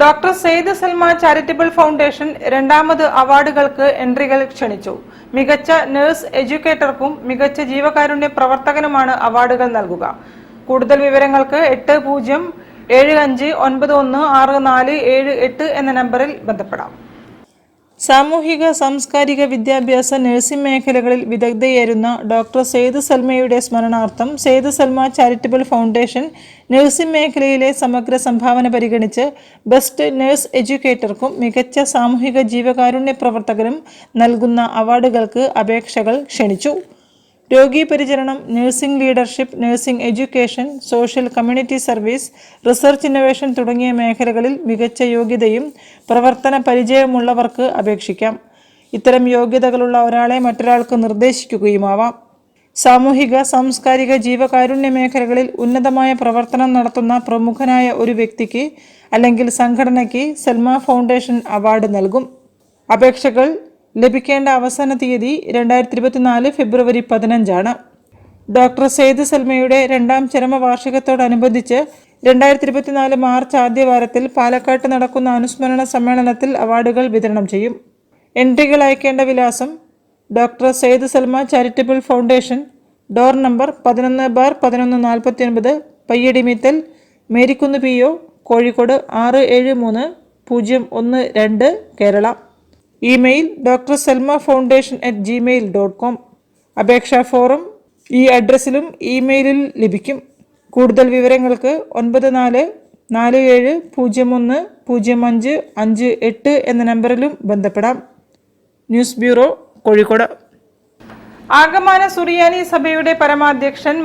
Doctor Syed Salma charitable foundation രണ്ടാമത് അവാർഡുകൾക്ക് എൻട്രികൾ ക്ഷണിച്ചു. മികച്ച നഴ്സ് എഡ്യൂക്കേറ്റർക്കും മികച്ച ജീവകാരുണ്യ പ്രവർത്തകനുമാണ് അവാർഡുകൾ നൽകുക. കൂടുതൽ വിവരങ്ങൾക്ക് 8075916478 എന്ന നമ്പറിൽ ബന്ധപ്പെടാം. സാമൂഹിക സാംസ്കാരിക വിദ്യാഭ്യാസ നഴ്സിംഗ് മേഖലകളിൽ വിദഗ്ധയായിരുന്ന ഡോക്ടർ സെയ്ദ് സൽമയുടെ സ്മരണാർത്ഥം Syed Salma charitable foundation nursing മേഖലയിലെ സമഗ്ര സംഭാവന പരിഗണിച്ച് ബെസ്റ്റ് നഴ്സ് എഡ്യൂക്കേറ്റർക്കും മികച്ച സാമൂഹിക ജീവകാരുണ്യ പ്രവർത്തകനും നൽകുന്ന അവാർഡുകൾക്ക് അപേക്ഷകൾ ക്ഷണിച്ചു. രോഗീ പരിചരണം, nursing leadership, nursing education, social community service, research innovation തുടങ്ങിയ മേഖലകളിൽ മികച്ച യോഗ്യതയും പ്രവർത്തന പരിചയമുള്ളവർക്ക് അപേക്ഷിക്കാം. ഇത്തരം യോഗ്യതകളുള്ള ഒരാളെ മറ്റൊരാൾക്ക് നിർദ്ദേശിക്കുകയുമാവാം. സാമൂഹിക സാംസ്കാരിക ജീവകാരുണ്യ മേഖലകളിൽ ഉന്നതമായ പ്രവർത്തനം നടത്തുന്ന പ്രമുഖനായ ഒരു വ്യക്തിക്ക് അല്ലെങ്കിൽ സംഘടനയ്ക്ക് സൽമ ഫൗണ്ടേഷൻ അവാർഡ് നൽകും. അപേക്ഷകൾ ലഭിക്കേണ്ട അവസാന തീയതി 2024 ഫെബ്രുവരി 15. ഡോക്ടർ സെയ്ദ് സൽമയുടെ രണ്ടാം ചരമവാർഷികത്തോടനുബന്ധിച്ച് 2024 മാർച്ച് ആദ്യവാരത്തിൽ പാലക്കാട്ട് നടക്കുന്ന അനുസ്മരണ സമ്മേളനത്തിൽ അവാർഡുകൾ വിതരണം ചെയ്യും. എൻട്രികൾ അയക്കേണ്ട വിലാസം: doctor Syed Salma charitable foundation, door number 11/1149, Payyadimithal, Merikunnu PO, Kozhikode 673012, Kerala. Email drselmafoundation@gmail.com. അപേക്ഷാ ഫോറം ഈ അഡ്രസ്സിലും ഇമെയിലിൽ ലഭിക്കും. കൂടുതൽ വിവരങ്ങൾക്ക് 9447010558 എന്ന നമ്പറിലും ബന്ധപ്പെടാം. News bureau, Kozhikode. ആഗമാന സുറിയാനി സഭയുടെ പരമാധ്യക്ഷൻ